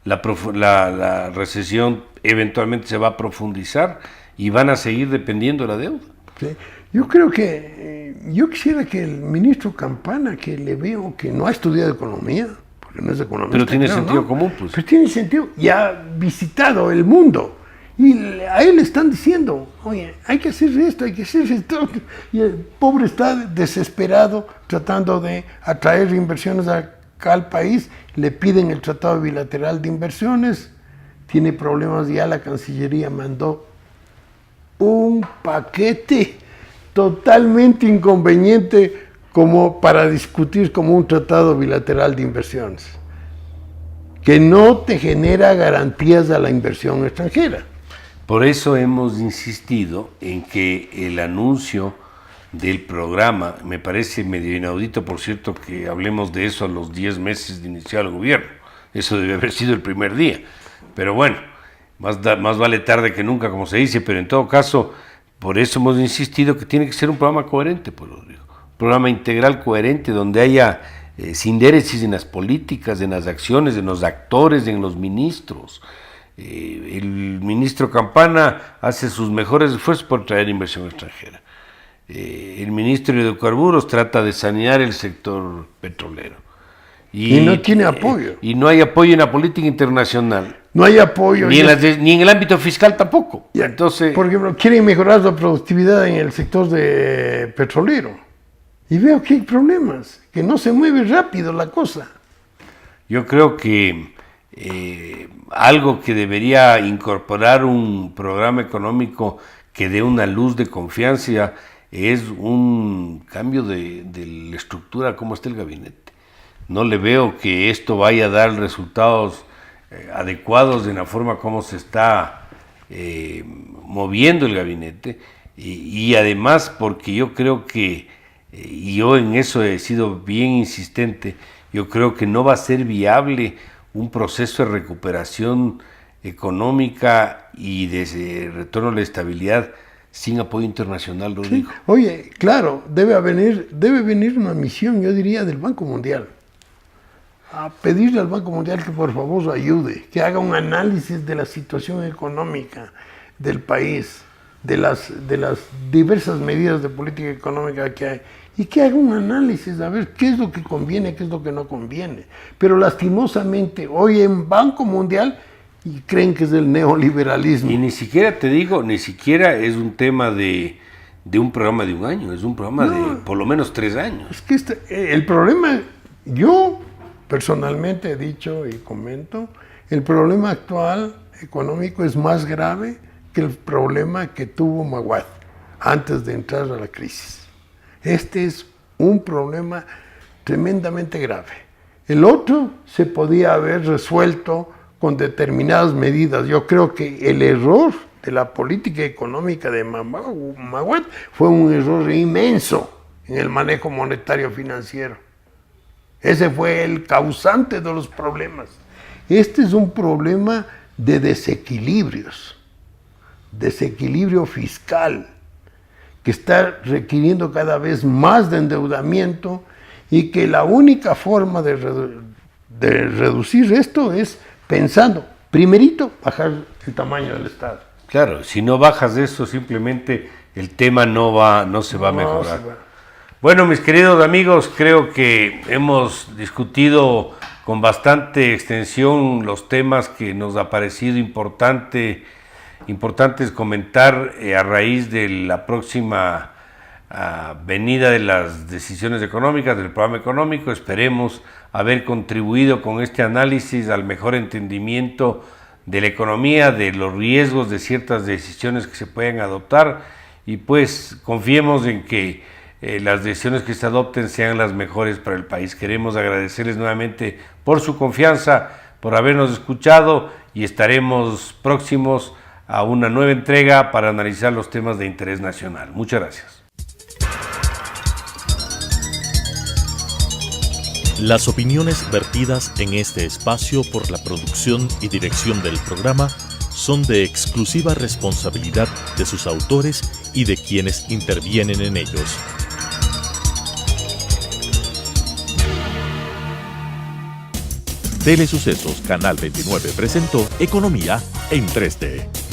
La recesión eventualmente se va a profundizar y van a seguir dependiendo de la deuda. Sí. Yo creo que, yo quisiera que el ministro Campana, que le veo que no ha estudiado economía, porque no es economista. Pero tiene sentido común, pues. Pero tiene sentido, y ha visitado el mundo. Y a él le están diciendo, oye, hay que hacer esto, hay que hacer esto. Y el pobre está desesperado tratando de atraer inversiones acá al país. Le piden el tratado bilateral de inversiones. Tiene problemas, ya la Cancillería mandó un paquete totalmente inconveniente como para discutir como un tratado bilateral de inversiones, que no te genera garantías a la inversión extranjera. Por eso hemos insistido en que el anuncio del programa, me parece medio inaudito, por cierto, que hablemos de eso a los 10 meses de iniciar el gobierno. Eso debe haber sido el primer día. Pero bueno, más vale tarde que nunca, como se dice, pero en todo caso, por eso hemos insistido que tiene que ser un programa coherente, pues lo digo. Un programa integral coherente donde haya sindéresis en las políticas, en las acciones, en los actores, en los ministros. El ministro Campana hace sus mejores esfuerzos por traer inversión extranjera. El ministro de Hidrocarburos trata de sanear el sector petrolero. Y no tiene apoyo. Y no hay apoyo en la política internacional. No hay apoyo. Ni en el ámbito fiscal tampoco. Entonces, por ejemplo, quieren mejorar la productividad en el sector petrolero. Y veo que hay problemas, que no se mueve rápido la cosa. Yo creo que algo que debería incorporar un programa económico que dé una luz de confianza es un cambio de la estructura, cómo está el gabinete. No le veo que esto vaya a dar resultados adecuados en la forma como se está moviendo el gabinete y además porque yo creo que, y yo en eso he sido bien insistente, yo creo que no va a ser viable un proceso de recuperación económica y de retorno a la estabilidad sin apoyo internacional, Rodrigo. Sí. Oye, claro, debe venir una misión, yo diría, del Banco Mundial, a pedirle al Banco Mundial que por favor ayude, que haga un análisis de la situación económica del país, de las diversas medidas de política económica que hay, y que haga un análisis a ver qué es lo que conviene, qué es lo que no conviene. Pero lastimosamente hoy en Banco Mundial y creen que es el neoliberalismo. Y ni siquiera te digo, ni siquiera es un tema de un programa de un año, es un programa de por lo menos 3 años. Es que el problema, yo personalmente he dicho y comento, El problema actual económico es más grave que el problema que tuvo Maguad antes de entrar a la crisis. Este es un problema tremendamente grave. El otro se podía haber resuelto con determinadas medidas. Yo creo que el error de la política económica de Maguad fue un error inmenso en el manejo monetario financiero. Ese fue el causante de los problemas. Este es un problema de desequilibrios, desequilibrio fiscal, que está requiriendo cada vez más de endeudamiento y que la única forma de reducir esto es pensando, primerito, bajar el tamaño del Estado. Claro, si no bajas eso, simplemente el tema no se va a mejorar. Bueno, mis queridos amigos, creo que hemos discutido con bastante extensión los temas que nos ha parecido importantes comentar a raíz de la próxima venida de las decisiones económicas, del programa económico. Esperemos haber contribuido con este análisis al mejor entendimiento de la economía, de los riesgos de ciertas decisiones que se pueden adoptar, y pues confiemos en que las decisiones que se adopten sean las mejores para el país. Queremos agradecerles nuevamente por su confianza, por habernos escuchado, y estaremos próximos a una nueva entrega para analizar los temas de interés nacional. Muchas gracias. Las opiniones vertidas en este espacio por la producción y dirección del programa son de exclusiva responsabilidad de sus autores y de quienes intervienen en ellos. Telesucesos Canal 29 presentó Economía en 3D.